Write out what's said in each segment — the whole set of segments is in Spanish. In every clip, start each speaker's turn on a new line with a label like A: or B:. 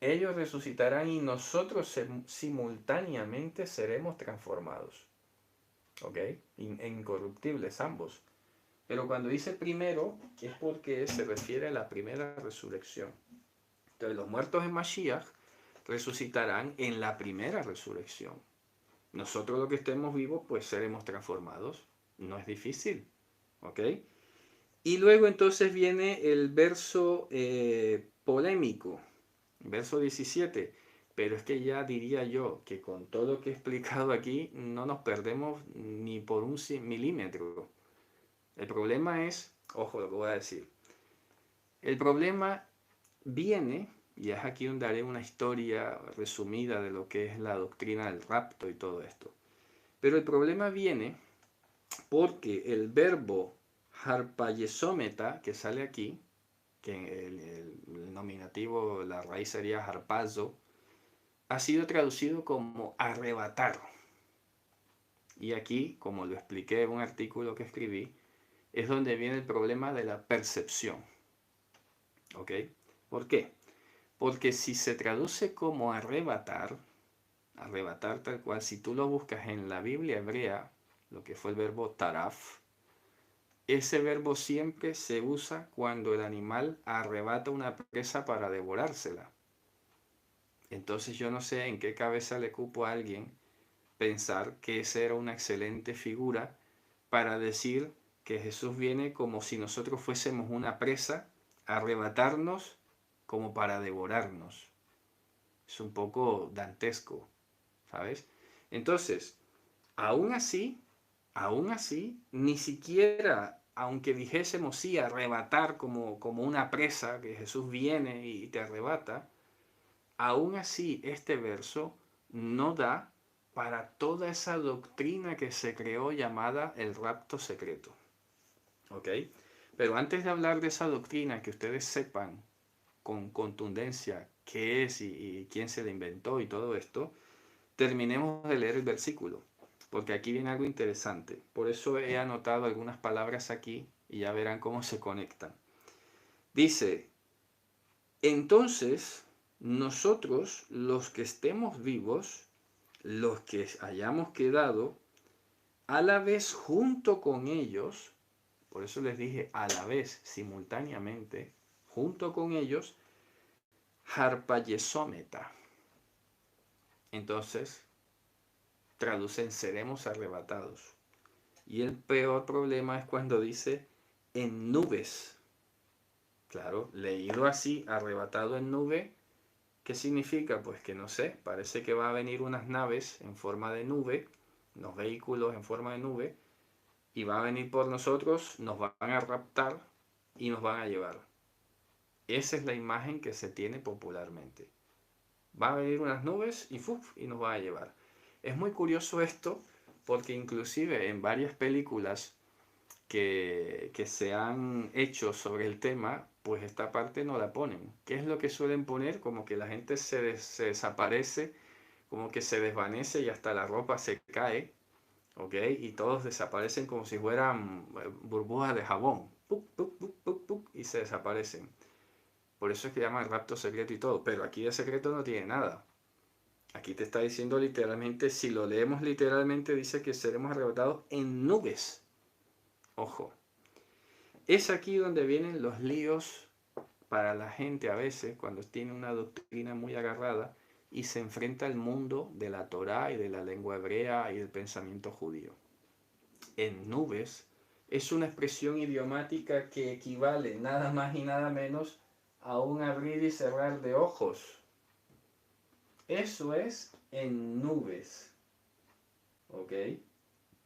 A: Ellos resucitarán y nosotros simultáneamente seremos transformados. ¿Ok? Incorruptibles ambos. Pero cuando dice primero es porque se refiere a la primera resurrección. Entonces los muertos en Mashiach resucitarán en la primera resurrección. Nosotros los que estemos vivos pues seremos transformados. No es difícil. ¿Ok? Y luego entonces viene el verso polémico, verso 17. Pero es que ya diría yo que con todo lo que he explicado aquí no nos perdemos ni por un milímetro. El problema es, ojo lo que voy a decir, el problema viene, y es aquí donde haré una historia resumida de lo que es la doctrina del rapto y todo esto. Pero el problema viene porque el verbo harpayesómeta que sale aquí, que el nominativo, la raíz sería harpazo, ha sido traducido como arrebatar. Y aquí, como lo expliqué en un artículo que escribí, es donde viene el problema de la percepción. ¿Ok? ¿Por qué? Porque si se traduce como arrebatar, arrebatar tal cual, si tú lo buscas en la Biblia hebrea, lo que fue el verbo taraf, ese verbo siempre se usa cuando el animal arrebata una presa para devorársela. Entonces yo no sé en qué cabeza le cupo a alguien pensar que esa era una excelente figura para decir que Jesús viene como si nosotros fuésemos una presa a arrebatarnos como para devorarnos. Es un poco dantesco, ¿sabes? Entonces, aún así, aún así, ni siquiera, aunque dijésemos sí, arrebatar como una presa, que Jesús viene y te arrebata, aún así este verso no da para toda esa doctrina que se creó llamada el rapto secreto. ¿Ok? Pero antes de hablar de esa doctrina, que ustedes sepan con contundencia qué es y quién se la inventó y todo esto, terminemos de leer el versículo, porque aquí viene algo interesante. Por eso he anotado algunas palabras aquí y ya verán cómo se conectan. Dice, entonces nosotros los que estemos vivos, los que hayamos quedado, a la vez junto con ellos, por eso les dije a la vez, simultáneamente, junto con ellos, harpayesómeta. Entonces, traducen seremos arrebatados. Y el peor problema es cuando dice en nubes. Claro, leído así, arrebatado en nube, ¿qué significa? Pues que no sé, parece que va a venir unas naves en forma de nube, unos vehículos en forma de nube, y va a venir por nosotros, nos van a raptar y nos van a llevar. Esa es la imagen que se tiene popularmente. Va a venir unas nubes y ¡fuf! Y nos va a llevar. Es muy curioso esto porque inclusive en varias películas que se han hecho sobre el tema, pues esta parte no la ponen. ¿Qué es lo que suelen poner? Como que la gente se desaparece, como que se desvanece y hasta la ropa se cae, ¿ok? Y todos desaparecen como si fueran burbujas de jabón, ¡puc, puc, puc, puc, puc! Y se desaparecen. Por eso es que llaman rapto secreto y todo, pero aquí de secreto no tiene nada. Aquí te está diciendo literalmente, si lo leemos literalmente, dice que seremos arrebatados en nubes. Ojo, es aquí donde vienen los líos para la gente a veces cuando tiene una doctrina muy agarrada y se enfrenta al mundo de la Torá y de la lengua hebrea y del pensamiento judío. En nubes es una expresión idiomática que equivale nada más y nada menos a un abrir y cerrar de ojos. Eso es en nubes, ¿ok?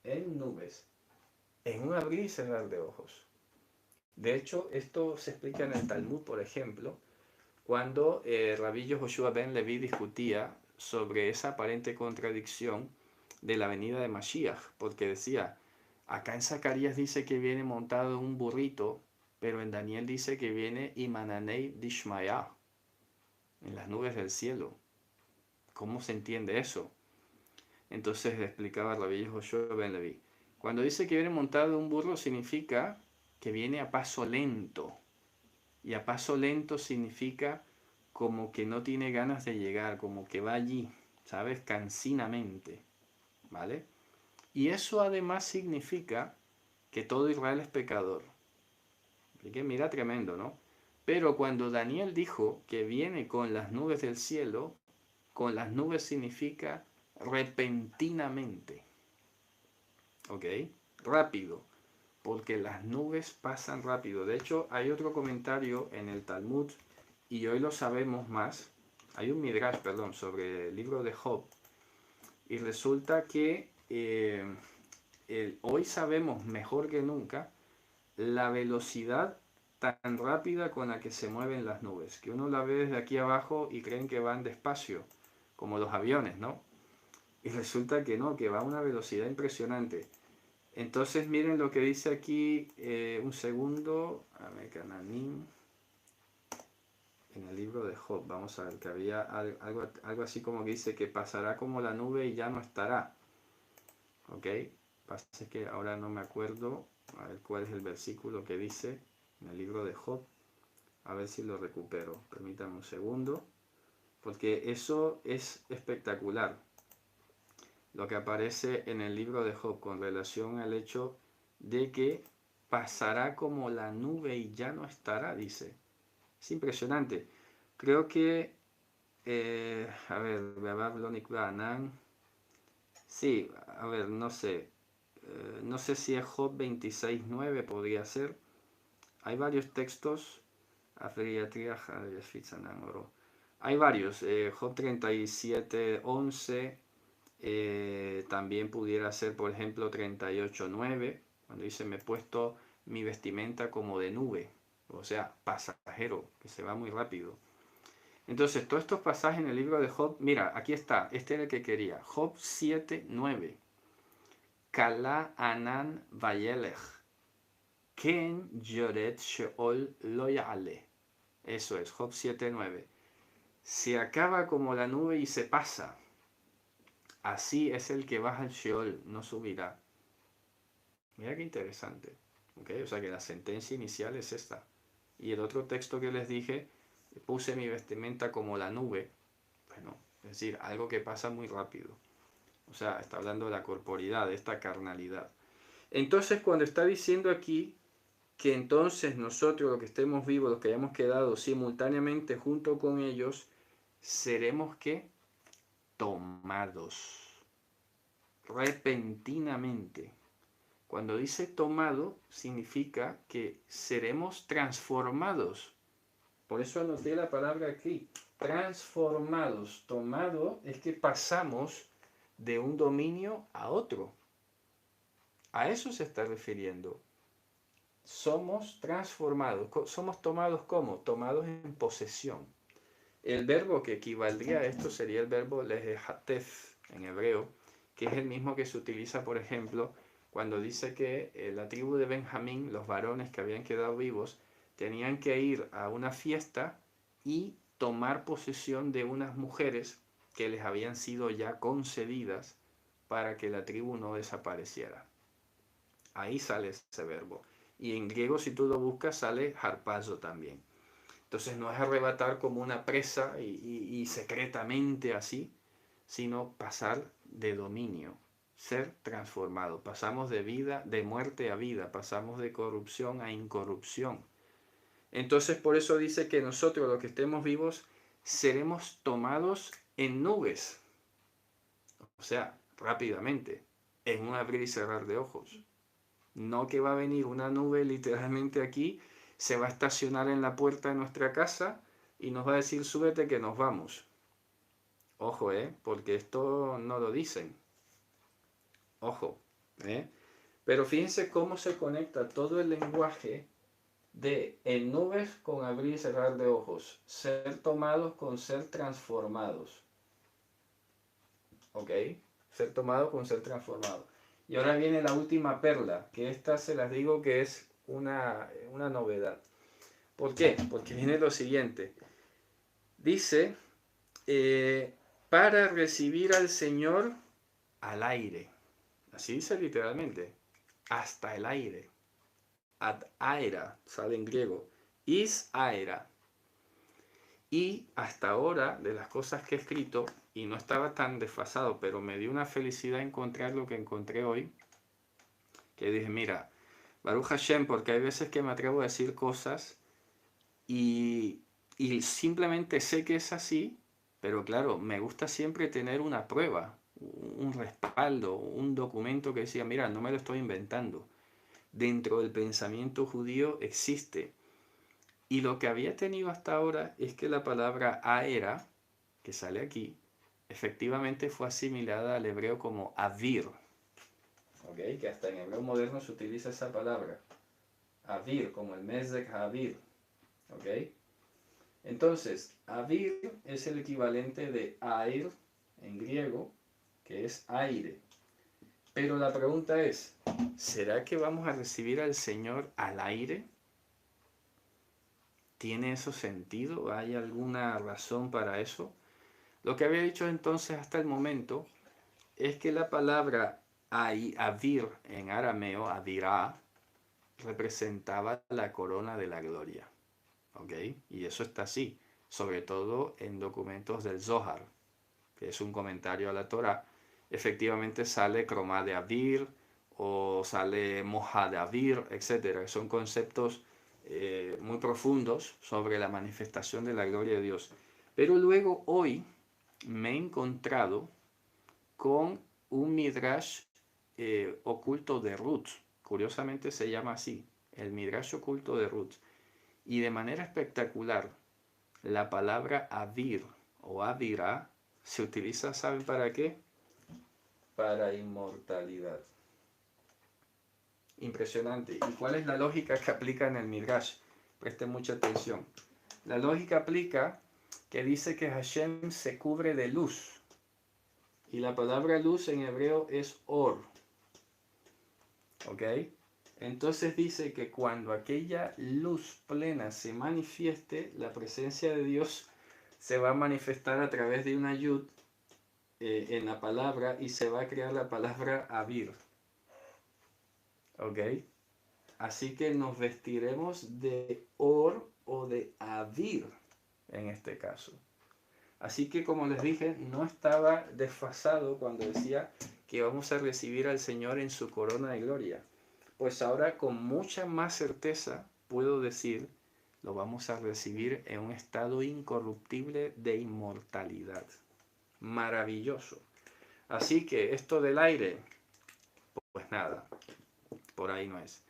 A: En nubes, en un abrir y cerrar de ojos. De hecho, esto se explica en el Talmud, por ejemplo, cuando Rabbi Joshua ben Levi discutía sobre esa aparente contradicción de la venida de Mashiach, porque decía, acá en Zacarías dice que viene montado en un burrito, pero en Daniel dice que viene Imananei Dishmaya, en las nubes del cielo. ¿Cómo se entiende eso? Entonces le explicaba Rabbi Joshua ben Levi. Cuando dice que viene montado en un burro significa que viene a paso lento. Y a paso lento significa como que no tiene ganas de llegar, como que va allí, ¿sabes? Cansinamente, ¿vale? Y eso además significa que todo Israel es pecador. Así que mira, tremendo, ¿no? Pero cuando Daniel dijo que viene con las nubes del cielo, con las nubes significa repentinamente, ¿ok? Rápido, porque las nubes pasan rápido. De hecho, hay otro comentario en el Talmud, y hoy lo sabemos más. Hay un Midrash, perdón, sobre el libro de Job, y resulta que hoy sabemos mejor que nunca la velocidad tan rápida con la que se mueven las nubes, que uno la ve desde aquí abajo y creen que van despacio, como los aviones, ¿no? Y resulta que no, que va a una velocidad impresionante. Entonces miren lo que dice aquí, un segundo, a ver, Cananín, en el libro de Job, vamos a ver, que había algo así como que dice que pasará como la nube y ya no estará. ¿Ok? Pasa que ahora no me acuerdo, a ver cuál es el versículo que dice en el libro de Job, a ver si lo recupero, permítanme un segundo, porque eso es espectacular, lo que aparece en el libro de Job con relación al hecho de que pasará como la nube y ya no estará, dice. Es impresionante. Creo que, a ver, sí, a ver, no sé. No sé si es Job 26.9, podría ser. Hay varios textos. Hay varios. Job 37.11. También pudiera ser, por ejemplo, 38.9, cuando dice: me he puesto mi vestimenta como de nube. O sea, pasajero, que se va muy rápido. Entonces, todos estos pasajes en el libro de Job, mira, aquí está, este era el que quería. Job 7.9. Kala anan vayelech. Ken yoret sheol lo yale. Eso es, Job 7.9. Se acaba como la nube y se pasa. Así es el que baja al Sheol, no subirá. Mira qué interesante. ¿Okay? O sea que la sentencia inicial es esta. Y el otro texto que les dije, puse mi vestimenta como la nube. Bueno, es decir, algo que pasa muy rápido. O sea, está hablando de la corporidad, de esta carnalidad. Entonces, cuando está diciendo aquí que entonces nosotros, los que estemos vivos, los que hayamos quedado simultáneamente junto con ellos, seremos ¿qué? Tomados repentinamente. Cuando dice tomado, significa que seremos transformados. Por eso anoté la palabra aquí, transformados. Tomado es que pasamos de un dominio a otro. A eso se está refiriendo. Somos transformados. Somos tomados ¿cómo? Tomados en posesión. El verbo que equivaldría a esto sería el verbo lehatef en hebreo, que es el mismo que se utiliza, por ejemplo, cuando dice que la tribu de Benjamín, los varones que habían quedado vivos, tenían que ir a una fiesta y tomar posesión de unas mujeres que les habían sido ya concedidas para que la tribu no desapareciera. Ahí sale ese verbo. Y en griego, si tú lo buscas, sale harpazo también. Entonces no es arrebatar como una presa y secretamente así, sino pasar de dominio, ser transformado. Pasamos de vida, de muerte a vida, pasamos de corrupción a incorrupción. Entonces por eso dice que nosotros, los que estemos vivos, seremos tomados en nubes. O sea, rápidamente, en un abrir y cerrar de ojos. No que va a venir una nube literalmente aquí, se va a estacionar en la puerta de nuestra casa y nos va a decir: súbete que nos vamos. Ojo, porque esto no lo dicen. Ojo, Pero fíjense cómo se conecta todo el lenguaje de en nubes con abrir y cerrar de ojos, ser tomados con ser transformados. ¿Ok? Ser tomado con ser transformado. Y ahora viene la última perla, que esta se las digo que es una novedad. ¿Por qué? Porque viene lo siguiente. Dice, para recibir al Señor al aire. Así dice literalmente. Hasta el aire. Ad aera, sale en griego. Is aera. Y hasta ahora, de las cosas que he escrito, y no estaba tan desfasado, pero me dio una felicidad encontrar lo que encontré hoy, que dije, mira, Baruch Hashem, porque hay veces que me atrevo a decir cosas y, y simplemente sé que es así, pero claro, me gusta siempre tener una prueba, un respaldo, un documento que decía, mira, no me lo estoy inventando. Dentro del pensamiento judío existe. Y lo que había tenido hasta ahora es que la palabra aera, que sale aquí, efectivamente fue asimilada al hebreo como avir. ¿Ok? Que hasta en hebreo moderno se utiliza esa palabra. Avir, como el mezek avir. ¿Ok? Entonces, avir es el equivalente de air en griego, que es aire. Pero la pregunta es, ¿será que vamos a recibir al Señor al aire? ¿Tiene eso sentido? ¿Hay alguna razón para eso? Lo que había dicho entonces hasta el momento es que la palabra avir en arameo, avirá, representaba la corona de la gloria. ¿Ok? Y eso está así, sobre todo en documentos del Zohar, que es un comentario a la Torah. Efectivamente sale cromá de avir o sale moja de avir, etc. Son conceptos muy profundos sobre la manifestación de la gloria de Dios. Pero luego hoy me he encontrado con un midrash oculto de Ruth. Curiosamente se llama así, el midrash oculto de Ruth. Y de manera espectacular, la palabra avir o avirá se utiliza, ¿saben para qué? Para inmortalidad. Impresionante. ¿Y cuál es la lógica que aplica en el midrash? Presten mucha atención. La lógica aplica que dice que Hashem se cubre de luz. Y la palabra luz en hebreo es or. ¿Ok? Entonces dice que cuando aquella luz plena se manifieste, la presencia de Dios se va a manifestar a través de una yud en la palabra y se va a crear la palabra avir. ¿Ok? Así que nos vestiremos de or o de avir en este caso. Así que como les dije, no estaba desfasado cuando decía que vamos a recibir al Señor en su corona de gloria. Pues ahora con mucha más certeza puedo decir, lo vamos a recibir en un estado incorruptible de inmortalidad. Maravilloso. Así que esto del aire, pues nada, por ahí no es.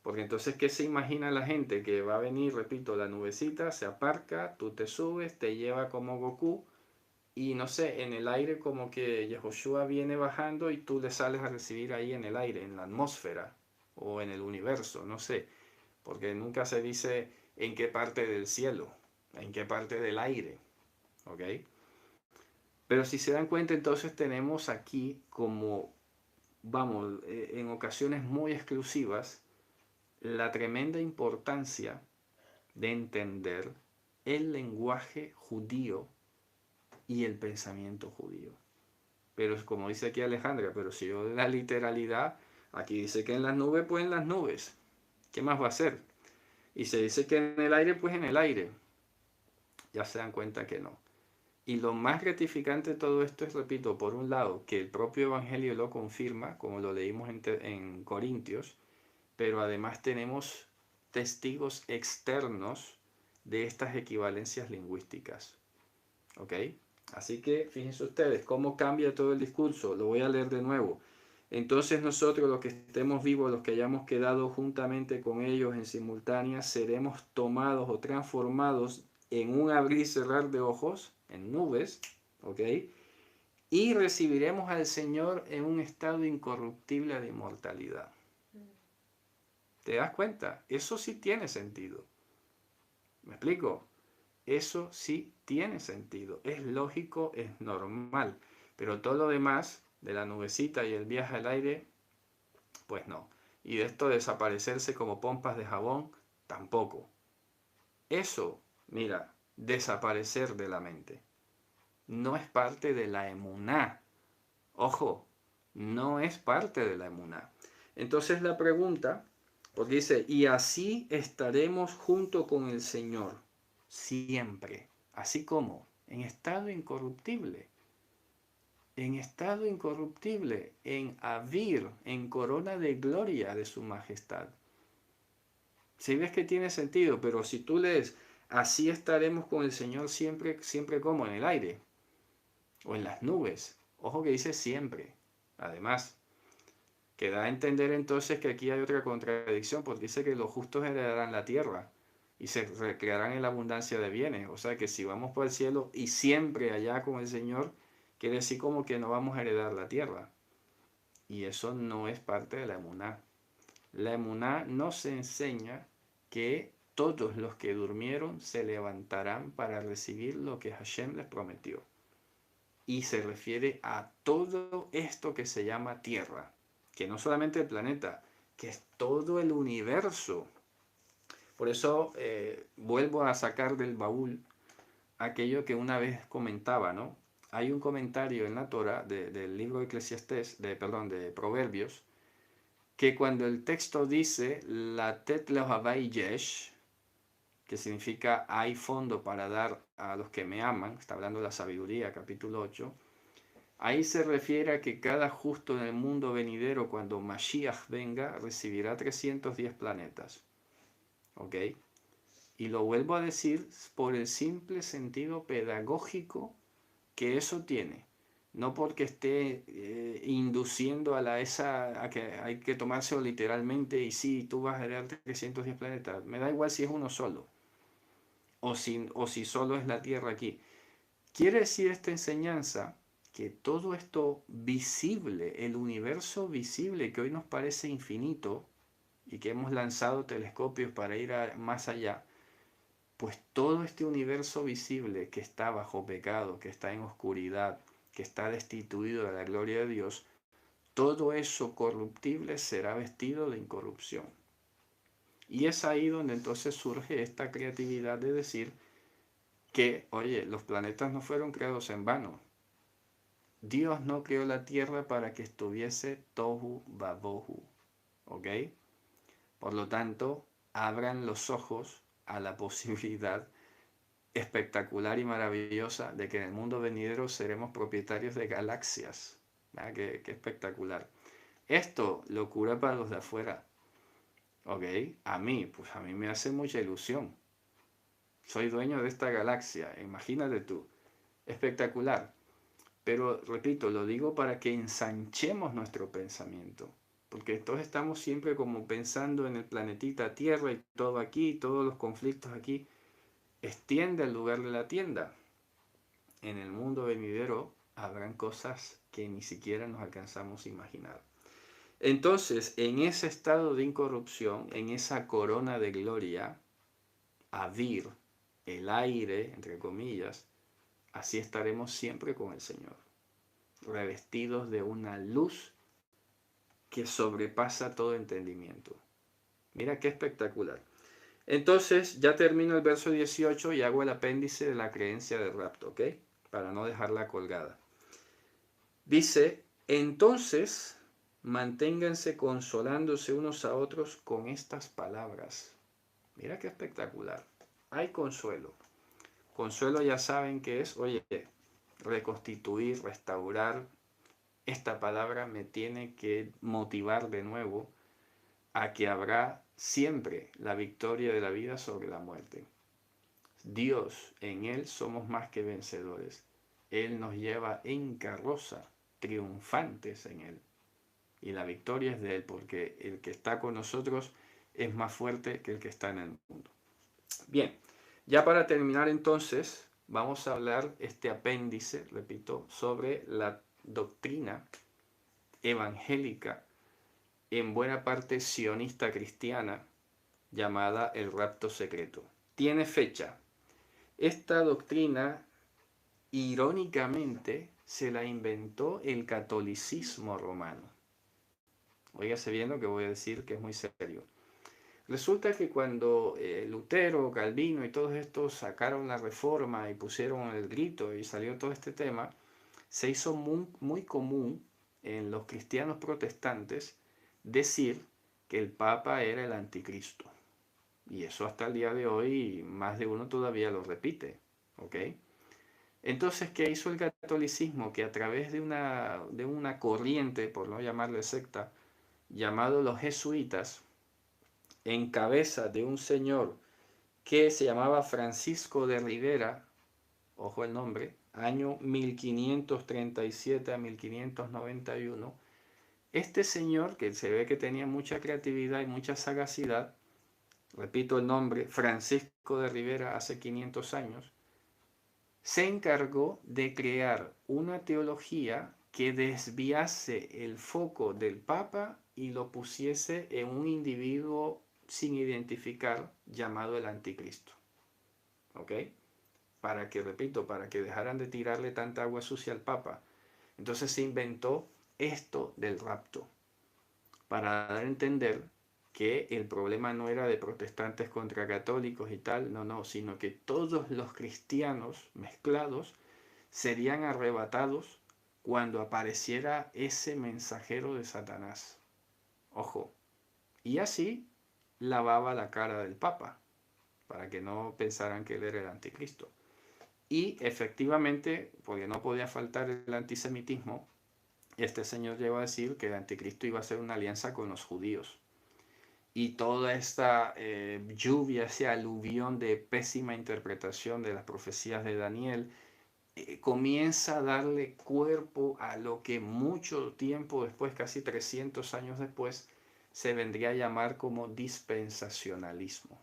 A: Porque entonces, ¿qué se imagina la gente? Que va a venir, repito, la nubecita, se aparca, tú te subes, te lleva como Goku, y no sé, en el aire como que Yehoshua viene bajando y tú le sales a recibir ahí en el aire, en la atmósfera o en el universo, no sé, porque nunca se dice en qué parte del cielo, en qué parte del aire, ¿ok? Pero si se dan cuenta, entonces tenemos aquí como, vamos, en ocasiones muy exclusivas, la tremenda importancia de entender el lenguaje judío y el pensamiento judío. Pero es como dice aquí Alejandra, pero si yo de la literalidad, aquí dice que en las nubes, pues en las nubes. ¿Qué más va a ser? Y se dice que en el aire, pues en el aire. Ya se dan cuenta que no. Y lo más gratificante de todo esto es, repito, por un lado, que el propio Evangelio lo confirma, como lo leímos en Corintios, pero además tenemos testigos externos de estas equivalencias lingüísticas. ¿Ok? Así que fíjense ustedes cómo cambia todo el discurso. Lo voy a leer de nuevo. Entonces nosotros los que estemos vivos, los que hayamos quedado juntamente con ellos en simultánea, seremos tomados o transformados en un abrir y cerrar de ojos, en nubes, ¿ok? Y recibiremos al Señor en un estado incorruptible de inmortalidad. ¿Te das cuenta? Eso sí tiene sentido. ¿Me explico? Eso sí tiene sentido, es lógico, es normal, pero todo lo demás, de la nubecita y el viaje al aire, pues no. Y de esto desaparecerse como pompas de jabón, tampoco. Eso, mira, desaparecer de la mente, no es parte de la emuná. Ojo, no es parte de la emuná. Entonces la pregunta, porque dice, y así estaremos junto con el Señor, siempre. así como en estado incorruptible, en avir, en corona de gloria de su majestad. Si ves que tiene sentido, pero si tú lees, así estaremos con el Señor siempre, siempre como en el aire o en las nubes. Ojo que dice siempre. Además, que da a entender entonces que aquí hay otra contradicción, porque dice que los justos heredarán la tierra y se recrearán en la abundancia de bienes. O sea que si vamos por el cielo y siempre allá con el Señor, quiere decir como que no vamos a heredar la tierra. Y eso no es parte de la emuná. La emuná nos enseña que todos los que durmieron se levantarán para recibir lo que Hashem les prometió. Y se refiere a todo esto que se llama tierra, que no solamente el planeta, que es todo el universo. Por eso vuelvo a sacar del baúl aquello que una vez comentaba, ¿no? Hay un comentario en la Torah del libro de Eclesiastés, de Proverbios, que cuando el texto dice la tet lehavai yesh, que significa hay fondo para dar a los que me aman, está hablando de la sabiduría, capítulo 8, ahí se refiere a que cada justo en el mundo venidero, cuando Mashiach venga, recibirá 310 planetas. ¿Ok? Y lo vuelvo a decir por el simple sentido pedagógico que eso tiene. No porque esté induciendo a que hay que tomárselo literalmente y sí, tú vas a heredar 310 planetas. Me da igual si es uno solo o si solo es la Tierra aquí. Quiere decir esta enseñanza que todo esto visible, el universo visible que hoy nos parece infinito y que hemos lanzado telescopios para ir más allá, pues todo este universo visible que está bajo pecado, que está en oscuridad, que está destituido de la gloria de Dios, todo eso corruptible será vestido de incorrupción. Y es ahí donde entonces surge esta creatividad de decir que, oye, los planetas no fueron creados en vano. Dios no creó la tierra para que estuviese tohu babohu, ¿ok? Por lo tanto, abran los ojos a la posibilidad espectacular y maravillosa de que en el mundo venidero seremos propietarios de galaxias. Qué espectacular. Esto, locura para los de afuera, ¿ok? Pues a mí me hace mucha ilusión. Soy dueño de esta galaxia, imagínate tú. Espectacular. Pero, repito, lo digo para que ensanchemos nuestro pensamiento. Porque todos estamos siempre como pensando en el planetita Tierra y todo aquí, todos los conflictos aquí. Extiende el lugar de la tienda. En el mundo venidero habrán cosas que ni siquiera nos alcanzamos a imaginar. Entonces, en ese estado de incorrupción, en esa corona de gloria, Avir, el aire, entre comillas, así estaremos siempre con el Señor, revestidos de una luz que sobrepasa todo entendimiento. Mira qué espectacular. Entonces, ya termino el verso 18 y hago el apéndice de la creencia del rapto, ¿ok? Para no dejarla colgada. Dice, entonces, manténganse consolándose unos a otros con estas palabras. Mira qué espectacular. Hay consuelo. Consuelo ya saben que es, oye, reconstituir, restaurar. Esta palabra me tiene que motivar de nuevo a que habrá siempre la victoria de la vida sobre la muerte. Dios, en Él somos más que vencedores. Él nos lleva en carroza, triunfantes en Él. Y la victoria es de Él, porque el que está con nosotros es más fuerte que el que está en el mundo. Bien, ya para terminar entonces, vamos a hablar este apéndice, repito, sobre la doctrina evangélica, en buena parte sionista cristiana, llamada el rapto secreto. Tiene fecha. Esta doctrina, irónicamente, se la inventó el catolicismo romano. Óigase bien lo que voy a decir, que es muy serio. Resulta que cuando Lutero, Calvino y todos estos sacaron la reforma y pusieron el grito y salió todo este tema, se hizo muy común en los cristianos protestantes decir que el Papa era el anticristo. Y eso hasta el día de hoy más de uno todavía lo repite. ¿ok? Entonces, ¿qué hizo el catolicismo? Que a través de una corriente, por no llamarle secta, llamado los jesuitas, en cabeza de un señor que se llamaba Francisco de Rivera, ojo el nombre, año 1537 a 1591, este señor, que se ve que tenía mucha creatividad y mucha sagacidad, repito el nombre, Francisco de Rivera, hace 500 años, se encargó de crear una teología que desviase el foco del Papa y lo pusiese en un individuo sin identificar llamado el Anticristo. ¿Ok? Para que, repito, para que dejaran de tirarle tanta agua sucia al Papa. Entonces se inventó esto del rapto, para dar a entender que el problema no era de protestantes contra católicos y tal, no, sino que todos los cristianos mezclados serían arrebatados cuando apareciera ese mensajero de Satanás. Ojo. Y así lavaba la cara del Papa, para que no pensaran que él era el anticristo. Y efectivamente, porque no podía faltar el antisemitismo, este señor llegó a decir que el anticristo iba a hacer una alianza con los judíos. Y toda esta lluvia, ese aluvión de pésima interpretación de las profecías de Daniel, comienza a darle cuerpo a lo que mucho tiempo después, casi 300 años después, se vendría a llamar como dispensacionalismo.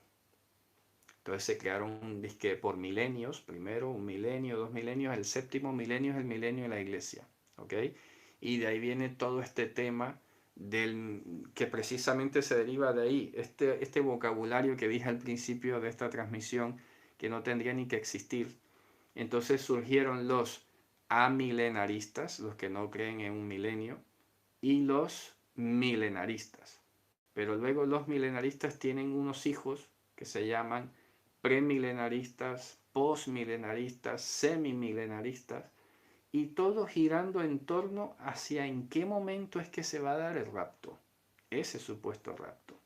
A: Entonces se crearon un disque por milenios, primero un milenio, 2 milenios, el séptimo milenio es el milenio de la iglesia, ¿ok? Y de ahí viene todo este tema que precisamente se deriva de ahí, este vocabulario que dije al principio de esta transmisión, que no tendría ni que existir. Entonces surgieron los amilenaristas, los que no creen en un milenio, y los milenaristas. Pero luego los milenaristas tienen unos hijos que se llaman premilenaristas, postmilenaristas, semimilenaristas, y todo girando en torno hacia en qué momento es que se va a dar el rapto, ese supuesto rapto.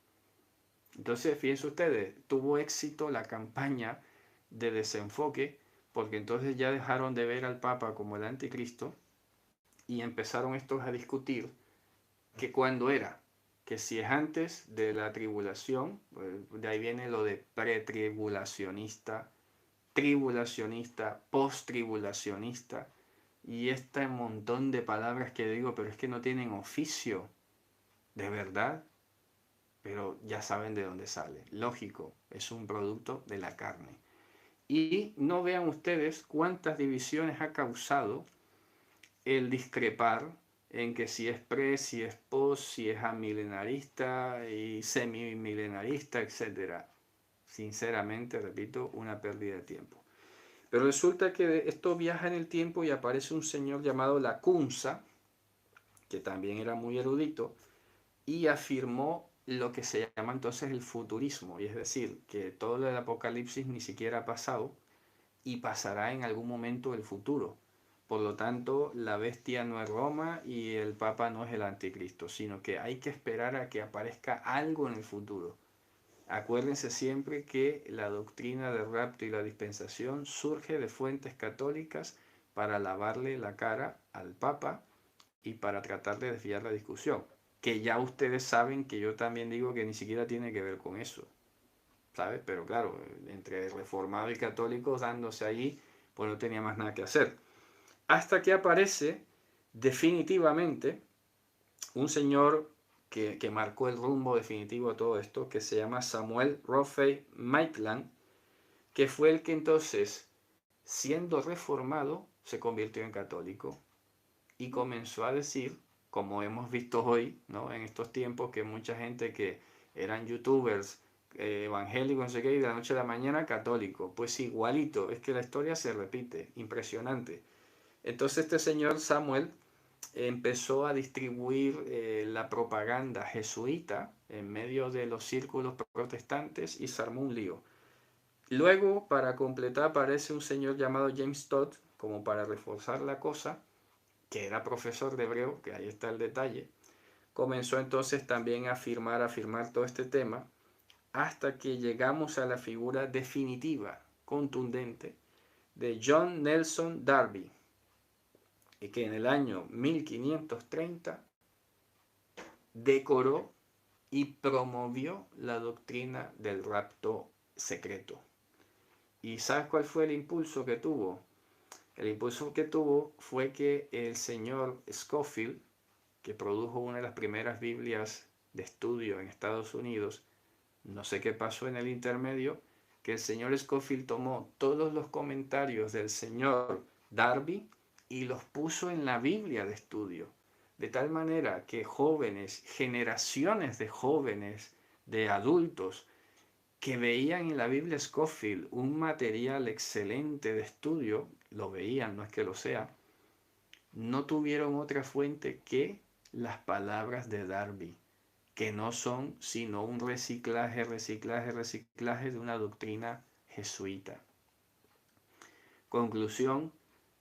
A: Entonces, fíjense ustedes, tuvo éxito la campaña de desenfoque, porque entonces ya dejaron de ver al Papa como el anticristo y empezaron estos a discutir que cuándo era, que si es antes de la tribulación, de ahí viene lo de pretribulacionista, tribulacionista, post-tribulacionista, y este montón de palabras que digo, pero es que no tienen oficio, de verdad, pero ya saben de dónde sale. Lógico, es un producto de la carne. Y no vean ustedes cuántas divisiones ha causado el discrepar en que si es pre, si es post, si es amilenarista y semimilenarista, etc. Sinceramente, repito, una pérdida de tiempo. Pero resulta que esto viaja en el tiempo y aparece un señor llamado Lacunza, que también era muy erudito, y afirmó lo que se llama entonces el futurismo, y es decir, que todo lo del apocalipsis ni siquiera ha pasado y pasará en algún momento del futuro. Por lo tanto, la bestia no es Roma y el Papa no es el anticristo, sino que hay que esperar a que aparezca algo en el futuro. Acuérdense siempre que la doctrina del rapto y la dispensación surge de fuentes católicas para lavarle la cara al Papa y para tratar de desviar la discusión. Que ya ustedes saben que yo también digo que ni siquiera tiene que ver con eso, ¿sabes? Pero claro, entre reformados y católicos dándose allí, pues no tenía más nada que hacer. Hasta que aparece definitivamente un señor que marcó el rumbo definitivo de todo esto, que se llama Samuel Rothey Maitland, que fue el que entonces, siendo reformado, se convirtió en católico y comenzó a decir, como hemos visto hoy, ¿no? En estos tiempos, que mucha gente que eran youtubers, evangélicos, no sé qué, y de la noche a la mañana católico. Pues igualito, es que la historia se repite, impresionante. Entonces este señor Samuel empezó a distribuir la propaganda jesuita en medio de los círculos protestantes y se armó un lío. Luego, para completar, aparece un señor llamado James Todd, como para reforzar la cosa, que era profesor de hebreo, que ahí está el detalle. Comenzó entonces también a afirmar todo este tema, hasta que llegamos a la figura definitiva, contundente, de John Nelson Darby, y que en el año 1530 decoró y promovió la doctrina del rapto secreto. ¿Y sabes cuál fue el impulso que tuvo? El impulso que tuvo fue que el señor Scofield, que produjo una de las primeras Biblias de estudio en Estados Unidos, no sé qué pasó en el intermedio, que el señor Scofield tomó todos los comentarios del señor Darby y los puso en la Biblia de estudio. De tal manera que jóvenes, generaciones de jóvenes, de adultos, que veían en la Biblia Scofield un material excelente de estudio, lo veían, no es que lo sea, no tuvieron otra fuente que las palabras de Darby, que no son sino un reciclaje de una doctrina jesuita. Conclusión,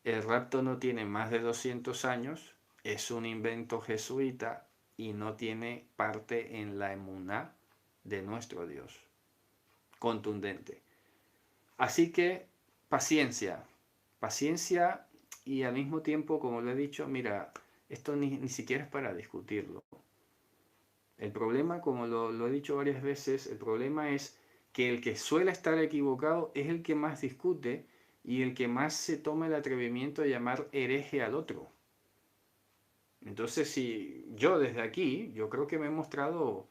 A: el rapto no tiene más de 200 años, es un invento jesuita y no tiene parte en la emuná de nuestro Dios. Contundente. Así que paciencia, paciencia y al mismo tiempo, como lo he dicho, mira, esto ni siquiera es para discutirlo. El problema, como lo he dicho varias veces, el problema es que el que suele estar equivocado es el que más discute y el que más se toma el atrevimiento de llamar hereje al otro. Entonces, si yo desde aquí, yo creo que me he mostrado,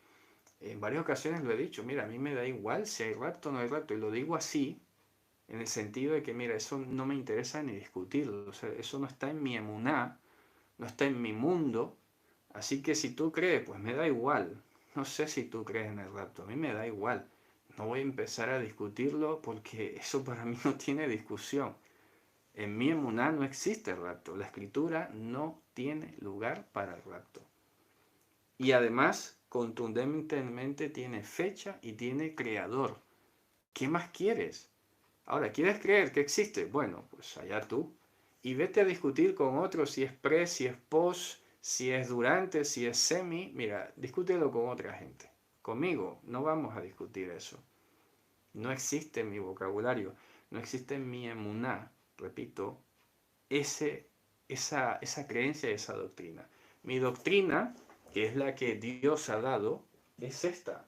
A: en varias ocasiones lo he dicho, mira, a mí me da igual si hay rapto o no hay rapto, y lo digo así, en el sentido de que, mira, eso no me interesa ni discutirlo, o sea, eso no está en mi emuná, no está en mi mundo, así que si tú crees, pues me da igual, no sé si tú crees en el rapto, a mí me da igual, no voy a empezar a discutirlo porque eso para mí no tiene discusión. En mi emuná no existe el rapto, la escritura no tiene lugar para el rapto. Y además, contundentemente tiene fecha y tiene creador. ¿Qué más quieres? Ahora, ¿quieres creer que existe? Bueno, pues allá tú. Y vete a discutir con otros si es pre, si es post, si es durante, si es semi. Mira, discútelo con otra gente. Conmigo no vamos a discutir eso. No existe en mi vocabulario, no existe en mi emuná, repito, esa creencia, esa doctrina. Mi doctrina, que es la que Dios ha dado, es esta.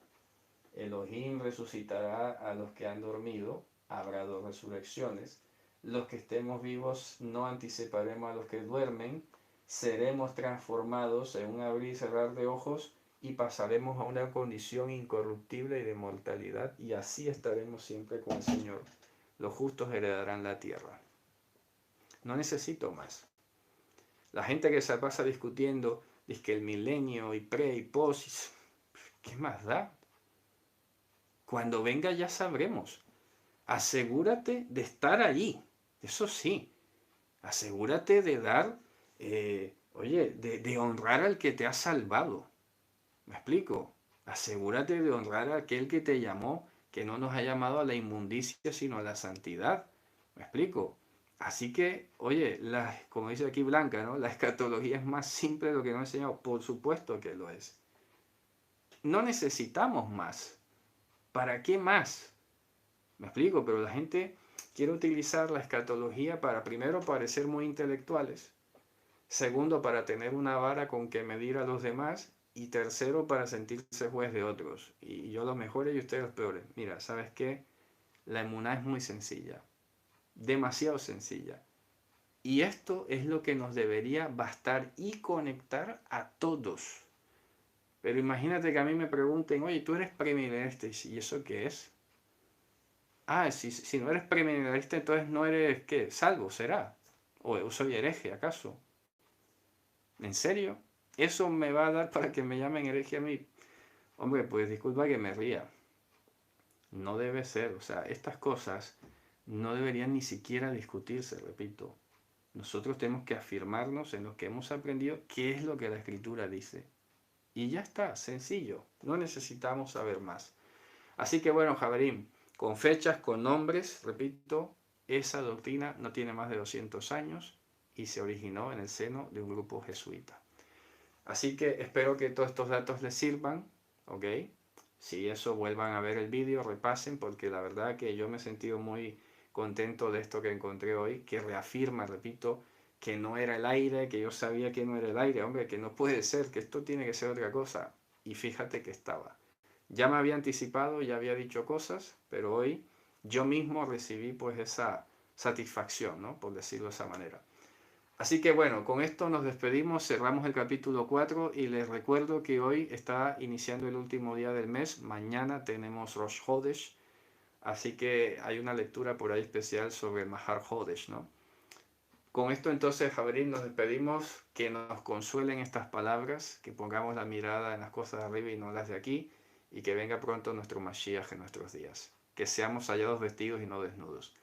A: Elohim resucitará a los que han dormido, habrá dos resurrecciones. Los que estemos vivos no anticiparemos a los que duermen, seremos transformados en un abrir y cerrar de ojos y pasaremos a una condición incorruptible y de mortalidad, y así estaremos siempre con el Señor. Los justos heredarán la tierra. No necesito más. La gente que se pasa discutiendo, dice que el milenio y pre y post, ¿qué más da? Cuando venga ya sabremos. Asegúrate de estar allí. Eso sí. Asegúrate de dar, oye, de honrar al que te ha salvado. ¿Me explico? Asegúrate de honrar a aquel que te llamó, que no nos ha llamado a la inmundicia, sino a la santidad. ¿Me explico? Así que, oye, como dice aquí Blanca, ¿no? La escatología es más simple de lo que nos ha enseñado. Por supuesto que lo es. No necesitamos más. ¿Para qué más? Me explico, pero la gente quiere utilizar la escatología para, primero, parecer muy intelectuales, segundo, para tener una vara con que medir a los demás, y tercero, para sentirse juez de otros. Y yo los mejores y ustedes los peores. Mira, ¿sabes qué? La emuná es muy sencilla, demasiado sencilla. Y esto es lo que nos debería bastar y conectar a todos. Pero imagínate que a mí me pregunten, oye, tú eres premilenialista, ¿y eso qué es? Ah, si no eres premilenialista, entonces no eres, ¿qué? Salvo, será. O soy hereje, ¿acaso? ¿En serio? ¿Eso me va a dar para que me llamen hereje a mí? Hombre, pues disculpa que me ría. No debe ser, o sea, estas cosas no deberían ni siquiera discutirse, repito. Nosotros tenemos que afirmarnos en lo que hemos aprendido, qué es lo que la escritura dice. Y ya está, sencillo. No necesitamos saber más. Así que bueno, Javerín, con fechas, con nombres, repito, esa doctrina no tiene más de 200 años y se originó en el seno de un grupo jesuita. Así que espero que todos estos datos les sirvan, ¿ok? Si eso, vuelvan a ver el vídeo, repasen, porque la verdad que yo me he sentido muy contento de esto que encontré hoy, que reafirma, repito, que no era el aire, que yo sabía que no era el aire, hombre, que no puede ser, que esto tiene que ser otra cosa. Y fíjate que estaba. Ya me había anticipado, ya había dicho cosas, pero hoy yo mismo recibí pues esa satisfacción, ¿no? Por decirlo de esa manera. Así que bueno, con esto nos despedimos, cerramos el capítulo 4 y les recuerdo que hoy está iniciando el último día del mes, mañana tenemos Rosh Hodesh, así que hay una lectura por ahí especial sobre Mahar Hodesh, ¿no? Con esto entonces, Javerín, nos despedimos, que nos consuelen estas palabras, que pongamos la mirada en las cosas de arriba y no las de aquí, y que venga pronto nuestro Mashiach en nuestros días, que seamos hallados vestidos y no desnudos.